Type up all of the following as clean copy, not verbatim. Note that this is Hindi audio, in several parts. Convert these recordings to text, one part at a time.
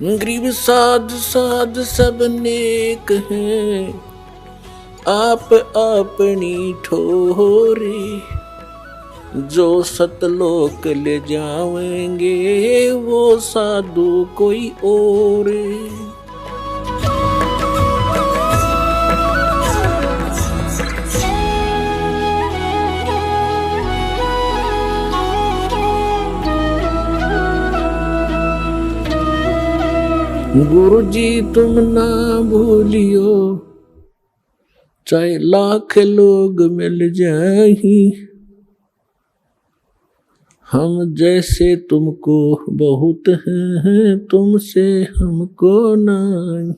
गरीब साध साध सब नेक हैं, आप अपनी ठोरे। जो सतलोक ले जाएंगे वो साधु कोई और। गुरु जी तुम ना भूलियो, चाहे लाख लोग मिल जाही, हम जैसे तुमको बहुत हैं, तुमसे हमको नहीं।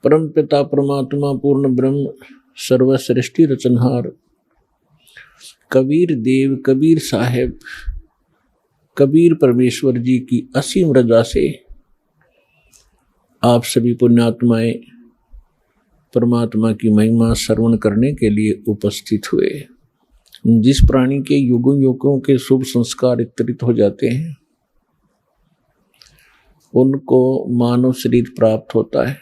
परम पिता परमात्मा पूर्ण ब्रह्म सर्वसृष्टि रचनहार कबीर देव कबीर साहेब कबीर परमेश्वर जी की असीम रजा से आप सभी पुण्यात्माएं परमात्मा की महिमा श्रवण करने के लिए उपस्थित हुए। जिस प्राणी के युगों युगों के शुभ संस्कार वितरित हो जाते हैं उनको मानव शरीर प्राप्त होता है।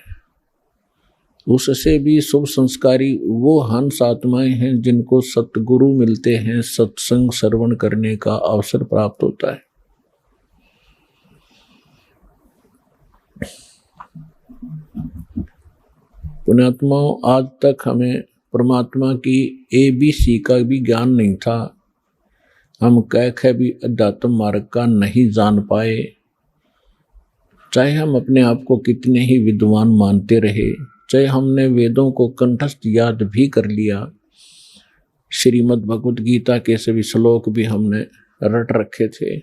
उससे भी शुभ संस्कारी वो हंस आत्माएं हैं जिनको सतगुरु मिलते हैं, सत्संग श्रवण करने का अवसर प्राप्त होता है। पुण्यात्माओं, आज तक हमें परमात्मा की ABC का भी ज्ञान नहीं था। हम कह भी अध्यात्म मार्ग का नहीं जान पाए, चाहे हम अपने आप को कितने ही विद्वान मानते रहे, चाहे हमने वेदों को कंठस्थ याद भी कर लिया, श्रीमद् भगवद गीता के सभी श्लोक भी हमने रट रखे थे,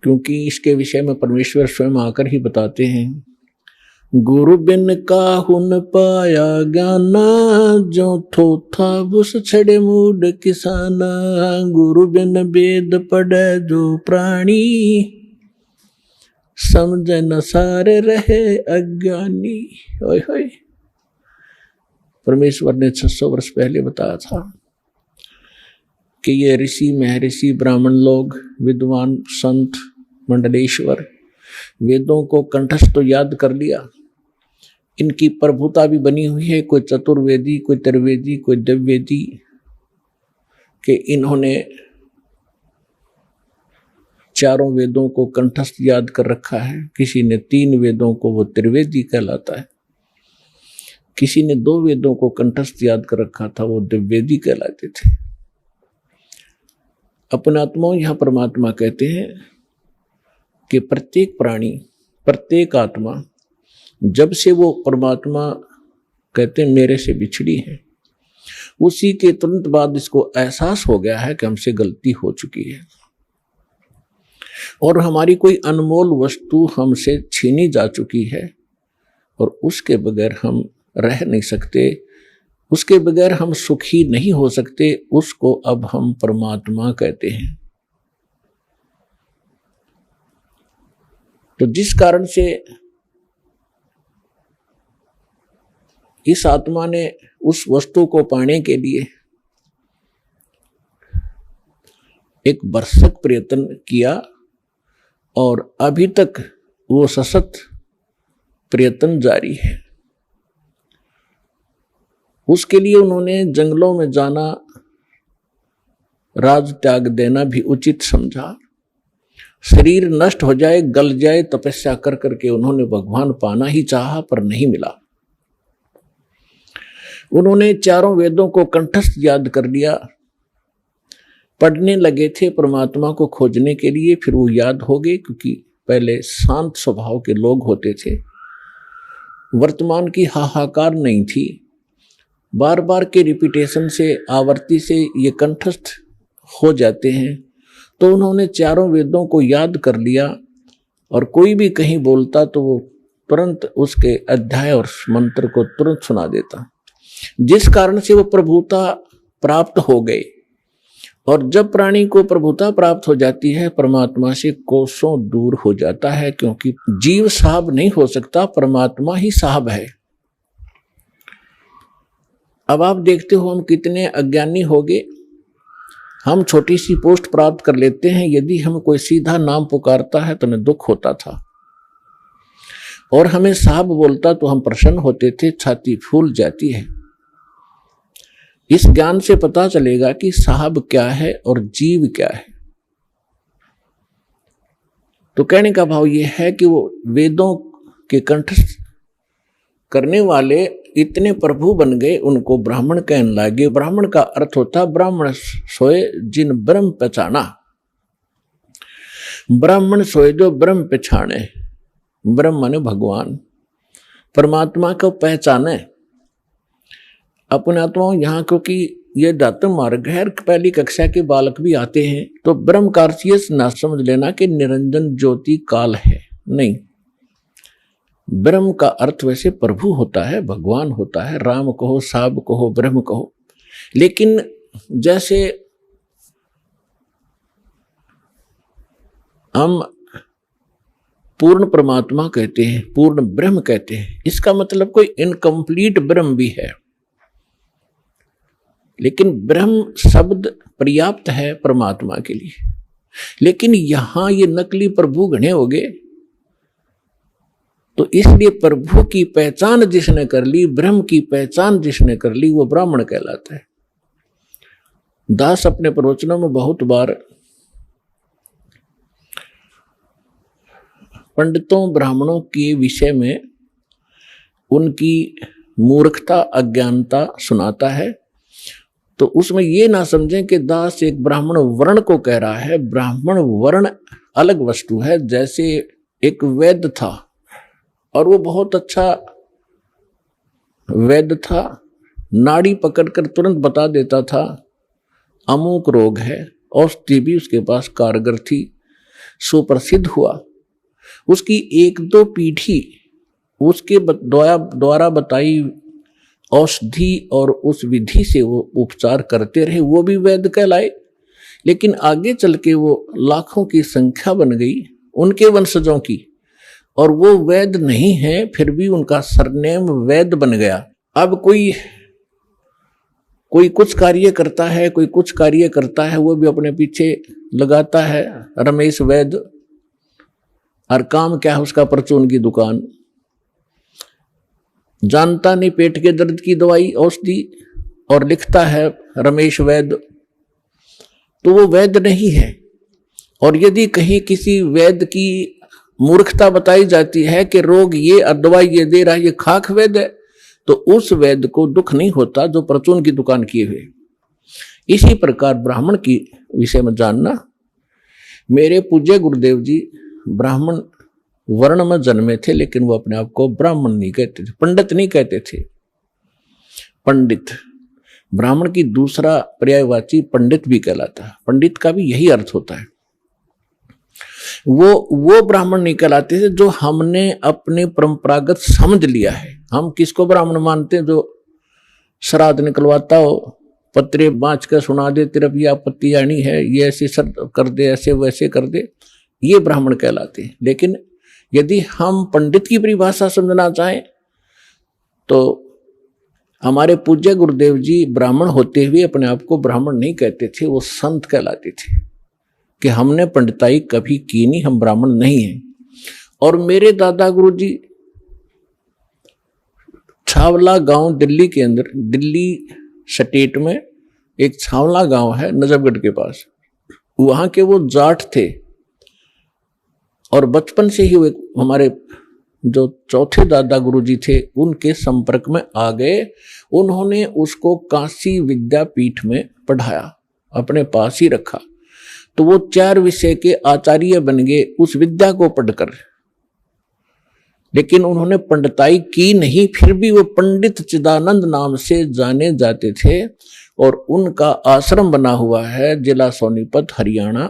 क्योंकि इसके विषय में परमेश्वर स्वयं आकर ही बताते हैं, गुरु बिन काहू न पाया ज्ञाना, जो थो था उस छड़े मूड किसाना। गुरु बिन वेद पढ़े जो प्राणी, समझ न सारे रहे अज्ञानी। ओए होए, परमेश्वर ने 600 वर्ष पहले बताया था कि ये ऋषि महर्षि ब्राह्मण लोग, विद्वान संत मंडलेश्वर वेदों को कंठस्थ तो याद कर लिया, इनकी प्रभुता भी बनी हुई है। कोई चतुर्वेदी, कोई त्रिवेदी, कोई दिव्यवेदी के इन्होंने चारों वेदों को कंठस्थ याद कर रखा है। किसी ने 3 वेदों को, वो त्रिवेदी कहलाता है। किसी ने 2 वेदों को कंठस्थ याद कर रखा था, वो दिव्यवेदी कहलाते थे। अपने आत्माओं, यहां परमात्मा कहते हैं कि प्रत्येक प्राणी, प्रत्येक आत्मा, जब से वो परमात्मा कहते हैं मेरे से बिछड़ी है, उसी के तुरंत बाद इसको एहसास हो गया है कि हमसे गलती हो चुकी है और हमारी कोई अनमोल वस्तु हमसे छीनी जा चुकी है और उसके बगैर हम रह नहीं सकते, उसके बगैर हम सुखी नहीं हो सकते। उसको अब हम परमात्मा कहते हैं। तो जिस कारण से इस आत्मा ने उस वस्तु को पाने के लिए एक भरसक प्रयत्न किया और अभी तक वो सशक्त प्रयत्न जारी है। उसके लिए उन्होंने जंगलों में जाना, राज त्याग देना भी उचित समझा। शरीर नष्ट हो जाए, गल जाए, तपस्या कर करके उन्होंने भगवान पाना ही चाहा पर नहीं मिला। उन्होंने चारों वेदों को कंठस्थ याद कर लिया, पढ़ने लगे थे परमात्मा को खोजने के लिए। फिर वो याद हो गए, क्योंकि पहले शांत स्वभाव के लोग होते थे, वर्तमान की हाहाकार नहीं थी। बार बार के रिपीटेशन से, आवर्ती से ये कंठस्थ हो जाते हैं। तो उन्होंने चारों वेदों को याद कर लिया और कोई भी कहीं बोलता तो वो तुरंत उसके अध्याय और मंत्र को तुरंत सुना देता, जिस कारण से वो प्रभुता प्राप्त हो गए। और जब प्राणी को प्रभुता प्राप्त हो जाती है, परमात्मा से कोसों दूर हो जाता है, क्योंकि जीव साहब नहीं हो सकता, परमात्मा ही साहब है। अब आप देखते हो हम कितने अज्ञानी हो गए। हम छोटी सी पोस्ट प्राप्त कर लेते हैं, यदि हम कोई सीधा नाम पुकारता है तो हमें दुख होता था, और हमें साहब बोलता तो हम प्रसन्न होते थे, छाती फूल जाती है। इस ज्ञान से पता चलेगा कि साहब क्या है और जीव क्या है। तो कहने का भाव यह है कि वो वेदों के कंठस्थ करने वाले इतने प्रभु बन गए, उनको ब्राह्मण कहने लगे। ब्राह्मण का अर्थ होता ब्राह्मण सोए जिन ब्रह्म पहचाना। ब्राह्मण सोए जो ब्रह्म पहचाने। ब्रह्म माने भगवान, परमात्मा को पहचाने। अपने आत्माओं यहाँ, क्योंकि ये दातम मार्ग है, पहली कक्षा के बालक भी आते हैं, तो ब्रह्म का अर्थ ये ना समझ लेना कि निरंजन ज्योति काल है, नहीं। ब्रह्म का अर्थ वैसे प्रभु होता है, भगवान होता है, राम कहो, साब कहो, ब्रह्म कहो। लेकिन जैसे हम पूर्ण परमात्मा कहते हैं, पूर्ण ब्रह्म कहते हैं, इसका मतलब कोई इनकम्प्लीट ब्रह्म भी है, लेकिन ब्रह्म शब्द पर्याप्त है परमात्मा के लिए। लेकिन यहां ये नकली प्रभु घने हो गए, तो इसलिए प्रभु की पहचान जिसने कर ली, ब्रह्म की पहचान जिसने कर ली, वो ब्राह्मण कहलाता है। दास अपने प्रवचनों में बहुत बार पंडितों ब्राह्मणों के विषय में उनकी मूर्खता अज्ञानता सुनाता है, तो उसमें ये ना समझें कि दास एक ब्राह्मण वर्ण को कह रहा है। ब्राह्मण वर्ण अलग वस्तु है। जैसे एक वैद्य था और वो बहुत अच्छा वैद्य था, नाड़ी पकड़कर तुरंत बता देता था अमुक रोग है, औषधि भी उसके पास कारगर थी, सुप्रसिद्ध हुआ। उसकी एक दो पीढ़ी उसके द्वारा बताई औषधि और उस विधि से वो उपचार करते रहे, वो भी वैद्य कहलाए। लेकिन आगे चल के वो लाखों की संख्या बन गई उनके वंशजों की, और वो वैद्य नहीं है, फिर भी उनका सरनेम वैद्य बन गया। अब कोई कुछ कार्य करता है, कोई कुछ कार्य करता है, वो भी अपने पीछे लगाता है रमेश वैद्य, और काम क्या है उसका, परचून की दुकान। जानता नहीं पेट के दर्द की दवाई औषधि, और लिखता है रमेश वैद्य, तो वो वैद्य नहीं है। और यदि कहीं किसी वैद्य की मूर्खता बताई जाती है कि रोग ये और दवाई ये दे रहा है, ये खाक वैद्य है, तो उस वैद्य को दुख नहीं होता जो परचून की दुकान किए हुए। इसी प्रकार ब्राह्मण की विषय में जानना। मेरे पूज्य गुरुदेव जी ब्राह्मण वर्ण में जन्मे थे, लेकिन वो अपने आप को ब्राह्मण नहीं कहते थे, पंडित नहीं कहते थे। पंडित ब्राह्मण की दूसरा पर्यायवाची पंडित भी कहलाता है। पंडित का भी यही अर्थ होता है। वो ब्राह्मण नहीं कहलाते थे जो हमने अपने परंपरागत समझ लिया है। हम किसको ब्राह्मण मानते हैं? जो श्राद्ध निकलवाता हो, पत्रे बाँच कर सुना दे, तेरा भी आपत्ति आनी है, ये ऐसे कर दे, ऐसे वैसे कर दे, ये ब्राह्मण कहलाते हैं। लेकिन यदि हम पंडित की परिभाषा समझना चाहें तो हमारे पूज्य गुरुदेव जी ब्राह्मण होते हुए अपने आप को ब्राह्मण नहीं कहते थे, वो संत कहलाते थे कि हमने पंडिताई कभी की नहीं, हम ब्राह्मण नहीं हैं। और मेरे दादा गुरु जी छावला गांव दिल्ली के अंदर, दिल्ली स्टेट में एक छावला गांव है नजफगढ़ के पास, वहां के वो जाट थे। और बचपन से ही वे हमारे जो चौथे दादा गुरुजी थे उनके संपर्क में आ गए। उन्होंने उसको काशी विद्यापीठ में पढ़ाया, अपने पास ही रखा, तो वो 4 विषय के आचार्य बन गए उस विद्या को पढ़कर। लेकिन उन्होंने पंडिताई की नहीं, फिर भी वो पंडित चिदानंद नाम से जाने जाते थे। और उनका आश्रम बना हुआ है जिला सोनीपत हरियाणा,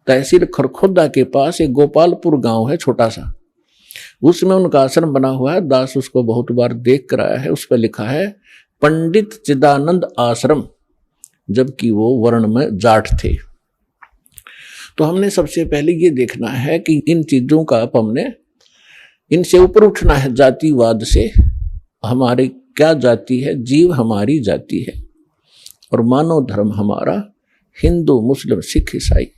तहसील खरखोदा के पास एक गोपालपुर गांव है छोटा सा, उसमें उनका आश्रम बना हुआ है। दास उसको बहुत बार देख कर आया है, उस पर लिखा है पंडित चिदानंद आश्रम, जबकि वो वर्ण में जाट थे। तो हमने सबसे पहले ये देखना है कि इन चीजों का हमने इनसे ऊपर उठना है, जातिवाद से। हमारी क्या जाति है? जीव हमारी जाति है। और मानव धर्म हमारा हिंदू मुस्लिम सिख ईसाई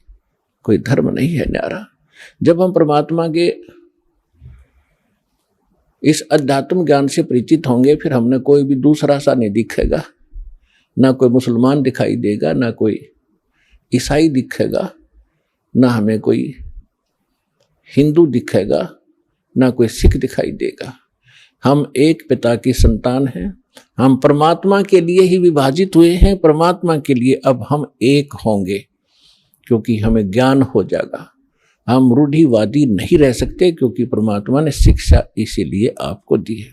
कोई धर्म नहीं है न्यारा। जब हम परमात्मा के इस अध्यात्म ज्ञान से परिचित होंगे फिर हमने कोई भी दूसरा सा नहीं दिखेगा, ना कोई मुसलमान दिखाई देगा, ना कोई ईसाई दिखेगा, ना हमें कोई हिंदू दिखेगा, ना कोई सिख दिखाई देगा। हम एक पिता की संतान हैं, हम परमात्मा के लिए ही विभाजित हुए हैं, परमात्मा के लिए अब हम एक होंगे क्योंकि हमें ज्ञान हो जाएगा। हम रूढ़िवादी नहीं रह सकते क्योंकि परमात्मा ने शिक्षा इसीलिए आपको दी है।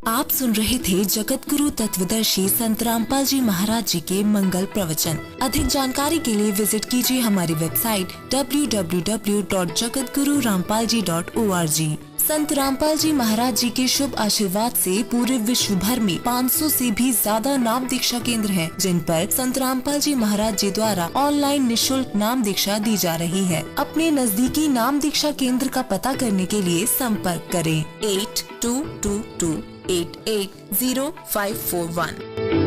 आप सुन रहे थे जगत गुरु तत्वदर्शी संत रामपाल जी महाराज जी के मंगल प्रवचन। अधिक जानकारी के लिए विजिट कीजिए हमारी वेबसाइट www.jagatgururampalji.org। संत रामपाल जी महाराज जी के शुभ आशीर्वाद से पूरे विश्व भर में 500 से भी ज्यादा नाम दीक्षा केंद्र हैं, जिन पर संत रामपाल जी महाराज जी द्वारा ऑनलाइन निशुल्क नाम दीक्षा दी जा रही है। अपने नजदीकी नाम दीक्षा केंद्र का पता करने के लिए संपर्क करें 8222880541।